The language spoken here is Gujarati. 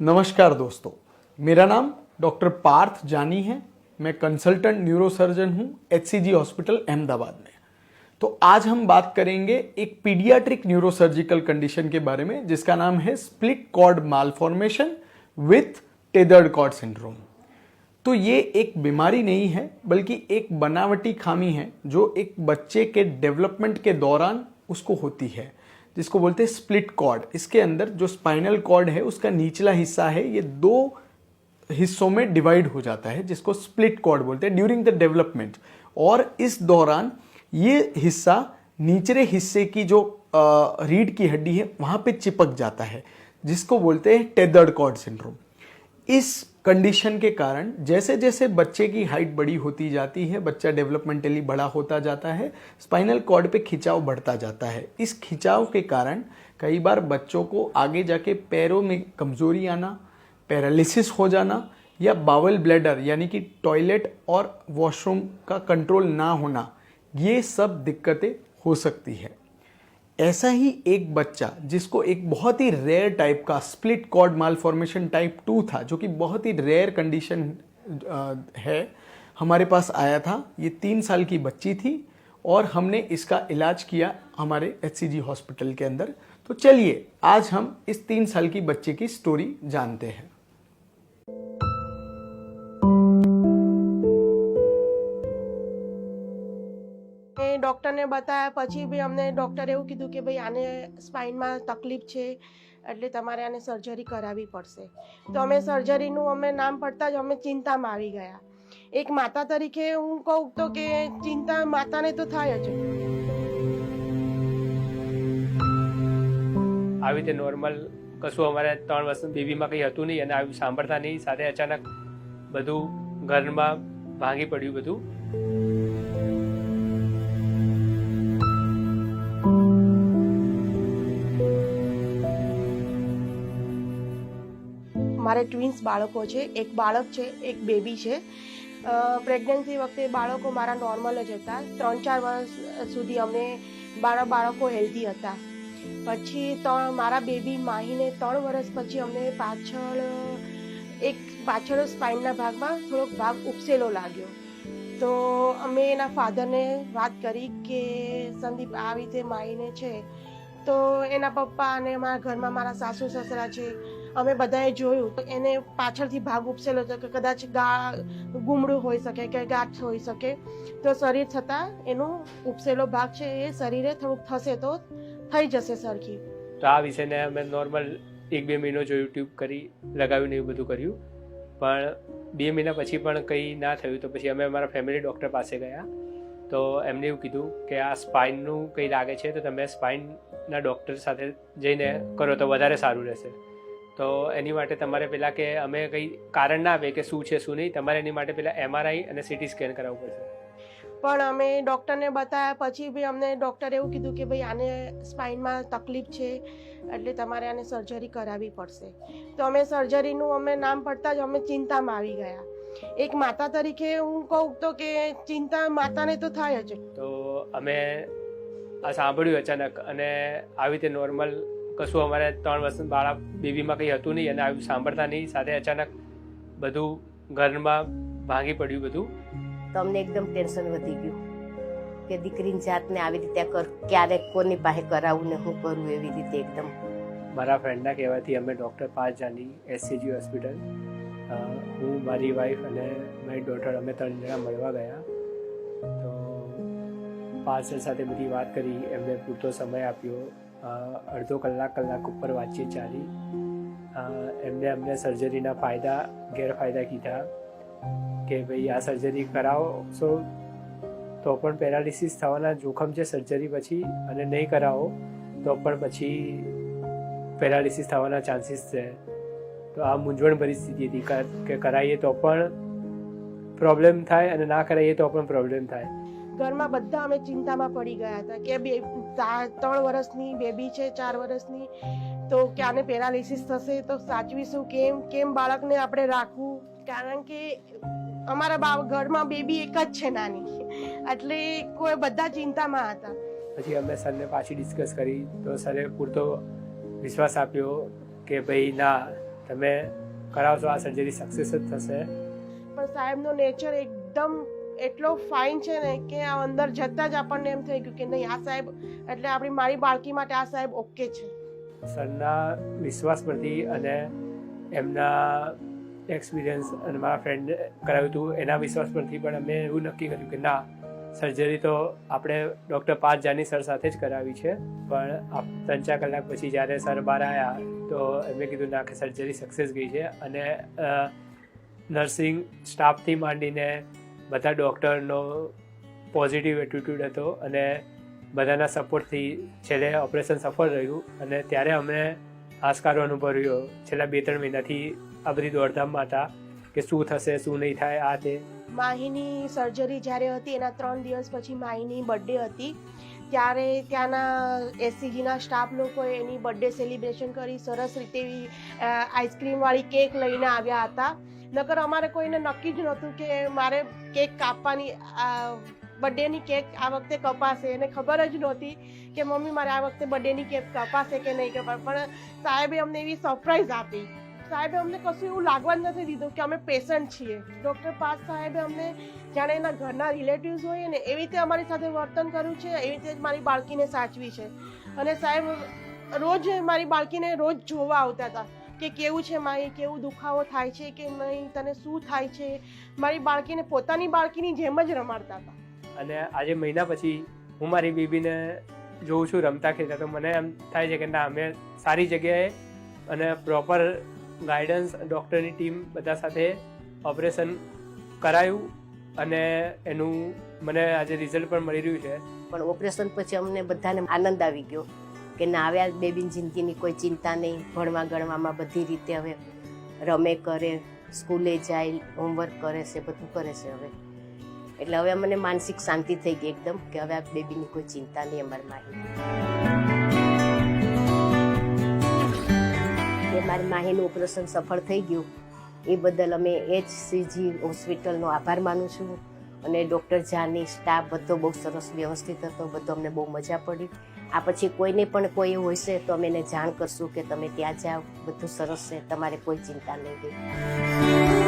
नमस्कार दोस्तों, मेरा नाम डॉक्टर पार्थ जानी है। मैं कंसल्टेंट न्यूरोसर्जन हूं HCG हॉस्पिटल अहमदाबाद में। तो आज हम बात करेंगे एक पीडियाट्रिक न्यूरोसर्जिकल कंडीशन के बारे में जिसका नाम है split cord malformation with tethered cord syndrome. तो ये एक बीमारी नहीं है बल्कि एक बनावटी खामी है जो एक बच्चे के डेवलपमेंट के दौरान उसको होती है, जिसको बोलते हैं स्प्लिट कॉर्ड। इसके अंदर जो स्पाइनल कॉर्ड है उसका निचला हिस्सा है, ये दो हिस्सों में डिवाइड हो जाता है जिसको स्प्लिट कॉर्ड बोलते हैं ड्यूरिंग द डेवलपमेंट। और इस दौरान ये हिस्सा निचले हिस्से की जो रीढ़ की हड्डी है वहां पे चिपक जाता है, जिसको बोलते हैं टेथर्ड कॉर्ड सिंड्रोम। इस कंडीशन के कारण जैसे जैसे बच्चे की हाइट बड़ी होती जाती है, बच्चा डेवलपमेंटली बड़ा होता जाता है, स्पाइनल कॉर्ड पे खिंचाव बढ़ता जाता है। इस खिंचाव के कारण कई बार बच्चों को आगे जाके पैरों में कमजोरी आना, पैरालिसिस हो जाना या बावल ब्लैडर यानी कि टॉयलेट और वॉशरूम का कंट्रोल ना होना, ये सब दिक्कतें हो सकती है। ऐसा ही एक बच्चा जिसको एक बहुत ही रेयर टाइप का स्प्लिट कॉर्ड मालफॉर्मेशन टाइप 2 था, जो कि बहुत ही रेयर कंडीशन है, हमारे पास आया था। ये 3 साल की बच्ची थी और हमने इसका इलाज किया हमारे HCG हॉस्पिटल के अंदर। तो चलिए आज हम इस 3 साल की बच्चे की स्टोरी जानते हैं। ડૉક્ટરને બતાવ્યા પછી બી અમને ડૉક્ટરે એવું કીધું કે ભાઈ આને સ્પાઇનમાં તકલીફ છે એટલે તમારે આને સર્જરી કરાવવી પડશે। તો અમે સર્જરીનું નામ પડતા જ અમે ચિંતામાં આવી ગયા। એક માતા તરીકે હું કહું તો કે ચિંતા માતાને તો થાય જ। આવી રીતે નોર્મલ કશું અમારે 3 વર્ષ બેબીમાં કંઈ હતું નહીં અને આવી સાંભળતા નહીં, સાથે અચાનક બધું ઘરમાં ભાંગી પડ્યું બધું। મારે ટ્વિન્સ બાળકો છે, એક બાળક છે, એક બેબી છે। પ્રેગ્નન્સી વખતે બાળકો મારા નોર્મલ જ હતા। 3-4 વર્ષ સુધી અમને મારા બાળકો હેલ્ધી હતા। પછી મારા બેબી માહીને 3 વર્ષ પછી અમને પાછળ સ્પાઇનના ભાગમાં થોડોક ભાગ ઉપસેલો લાગ્યો। તો અમે એના ફાધરને વાત કરી કે સંદીપ આવી રીતે માહીને છે। તો એના પપ્પા અને અમારા ઘરમાં મારા સાસુ સસરા છે, અમે બધાએ જોયું તો એને પાછળથી ભાગ ઉપસેલો હતો કે કદાચ ગુમડું હોઈ શકે કે ગાંઠ હોઈ શકે। તો શરીર છતાં એનો ઉપસેલો ભાગ છે એ શરીરે થોડુંક થશે તો થઈ જશે સરખી। તો આ વિષયને અમે નોર્મલ 1-2 મહિનો જોયું, ટ્યુબ કરી લગાવ્યું ને એવું બધું કર્યું, પણ 2 મહિના પછી પણ કંઈ ના થયું। તો પછી અમે અમારા ફેમિલી ડૉક્ટર પાસે ગયા તો એમને એવું કીધું કે આ સ્પાઇનનું કંઈ લાગે છે તો તમે સ્પાઇનના ડૉક્ટર સાથે જઈને કરો તો વધારે સારું રહેશે। તો એની માટે તમારે પહેલાં કે અમે કંઈ કારણ ના આપે કે શું છે શું નહીં, તમારે એની માટે પહેલાં MRI અને CT સ્કેન કરાવવું પડશે। પણ અમે ડૉક્ટરને બતાવ્યા પછી બી અમને ડૉક્ટરે એવું કીધું કે ભાઈ આને સ્પાઇનમાં તકલીફ છે એટલે તમારે આને સર્જરી કરાવવી પડશે। તો અમે સર્જરીનું નામ પડતા જ અમે ચિંતામાં આવી ગયા। એક માતા તરીકે હું કહું તો કે ચિંતા માતાને તો થાય જ। તો અમે આ સાંભળ્યું અચાનક અને આવી રીતે નોર્મલ કશું અમારે 3 વર્ષ બેબીમાં કંઈ હતું નહીં અને આવી સાંભળતા નહીં, સાથે અચાનક બધું ઘરમાં ભાંગી પડ્યું બધું। તો અમને એકદમ ટેન્શન વધી ગયું કે દીકરીની જાતને આવી રીતે ક્યારે કોની પાસે કરાવું ને શું કરવું, એવી રીતે એકદમ। મારા ફ્રેન્ડના કહેવાથી અમે doctor Parth Jani HCG hospital, હું, મારી વાઈફ અને મારી ડોટર, અમે 3 જણા મળવા ગયા। તો પાર્થ સર સાથે બધી વાત કરી, એમને પૂરતો સમય આપ્યો, અડધો કલાક ઉપર વાતચીત ચાલી। એમને અમને સર્જરીના ફાયદા ગેરફાયદા કીધા કે ભાઈ આ સર્જરી કરાવશો તો પણ પેરાલિસિસ થવાના જોખમ છે સર્જરી પછી, અને નહીં કરાવો તો પણ પછી પેરાલિસિસ થવાના ચાન્સીસ છે। તો આ મૂંઝવણ પરિસ્થિતિ હતી કે કરાવીએ તો પણ પ્રોબ્લેમ થાય અને ના કરાવીએ તો પણ પ્રોબ્લેમ થાય। ઘરમાં બધા અમે ચિંતામાં પડી ગયા હતા કે 3 વર્ષની બેબી છે, 4 વર્ષની, તો કે આને પેરાલિસિસ થશે તો સાચવીશું કેમ બાળકને આપણે રાખવું, કારણ કે અમારા ઘરમાં બેબી એક જ છે નાની, એટલે કોઈ બધા ચિંતામાં હતા। પછી અમે સરને પાછી ડિસ્કસ કરી તો સરે પૂરતો વિશ્વાસ આપ્યો કે ભાઈ ના, તમે કરાવશો આ સર્જરી સક્સેસ જ થશે. પણ સાહેબનો નેચર એકદમ એટલો ફાઇન છે ને કે આ અંદર જતાં જ આપણને એમ થઈ ગયું કે નહીં, આ સાહેબ એટલે મારી બાળકી માટે આ સાહેબ ઓકે છે. સરના વિશ્વાસ પરથી અને એમના એક્સપિરિયન્સ અને મારા ફ્રેન્ડે કરાવ્યું હતું એના વિશ્વાસ પરથી પણ અમે એવું નક્કી કર્યું કે ના, સર્જરી તો આપણે ડૉક્ટર પાર્થ જાની સર સાથે જ કરાવી છે. પણ 3-4 કલાક પછી જ્યારે સર બહાર આવ્યા તો એમણે કીધું ના કે સર્જરી સક્સેસ ગઈ છે. અને નર્સિંગ સ્ટાફથી માંડીને બધા ડૉક્ટરનો પોઝિટિવ એટીટ્યૂડ હતો અને બધાના સપોર્ટથી છેલ્લે ઓપરેશન સફળ રહ્યું. અને ત્યારે અમને હાશકારો અનુભવ્યો છેલ્લા 2-3 મહિનાથી આ બધી દોડધામમાં હતા કે શું થશે શું નહીં થાય આ તે. માહીની સર્જરી જ્યારે હતી એના 3 દિવસ પછી માહીની બર્થડે હતી, ત્યારે ત્યાંના એસસીજીના સ્ટાફ લોકોએ એની બર્થડે સેલિબ્રેશન કરી, સરસ રીતે એવી આઈસ્ક્રીમવાળી કેક લઈને આવ્યા હતા. નકર અમારે કોઈને નક્કી જ નહોતું કે મારે કેક કાપવાની, બર્થડેની કેક આ વખતે કપાશે. એને ખબર જ નહોતી કે મમ્મી મારે આ વખતે બર્થડેની કેક કપાશે કે નહીં કપાશે. પણ સાહેબે અમને એવી સરપ્રાઈઝ આપી. સાહેબે અમને કશું એવું લાગવા જ નથી દીધું કે અમે પેશન્ટ છીએ. ડૉક્ટર પાર્થ સાહેબે અમને જાણે એના ઘરના રિલેટિવ્સ હોય ને એવી રીતે અમારી સાથે વર્તન કર્યું છે, એવી રીતે જ મારી બાળકીને સાચવી છે. અને સાહેબ રોજ મારી બાળકીને રોજ જોવા આવતા હતા કે કેવું છે માહી, કેવું દુખાવો થાય છે કે નહીં, તને શું થાય છે. મારી બાળકીને પોતાની બાળકીની જેમ જ રમાડતા હતા. અને આજે મહિના પછી હું મારી બેબીને જોઉં છું રમતા ખેલતા, તો મને એમ થાય છે કે ના, અમે સારી જગ્યાએ અને પ્રોપર ગાઈડન્સ ડૉક્ટરની ટીમ બધા સાથે ઓપરેશન કરાયું અને એનું મને આજે રિઝલ્ટ પણ મળી રહ્યું છે. પણ ઓપરેશન પછી અમને બધાને આનંદ આવી ગયો કે ના, હવે આ બેબીની જિંદગીની કોઈ ચિંતા નહીં, ભણવા ગણવામાં બધી રીતે હવે રમે કરે, સ્કૂલે જાય, હોમવર્ક કરે છે, બધું કરે છે હવે. એટલે હવે મને માનસિક શાંતિ થઈ ગઈ એકદમ કે હવે આ બેબીની કોઈ ચિંતા નહીં અમારી માહી. મારી માહીનું ઓપરેશન સફળ થઈ ગયું એ બદલ અમે HCG હોસ્પિટલનો આભાર માનું છું. અને ડૉક્ટર જાની સ્ટાફ બધો બહુ સરસ વ્યવસ્થિત હતો, બધો અમને બહુ મજા પડી. આ પછી કોઈને પણ કોઈ હોય છે તો અમે એને જાણ કરશું કે તમે ત્યાં જાઓ, બધું સરસ છે, તમારે કોઈ ચિંતા નહીં.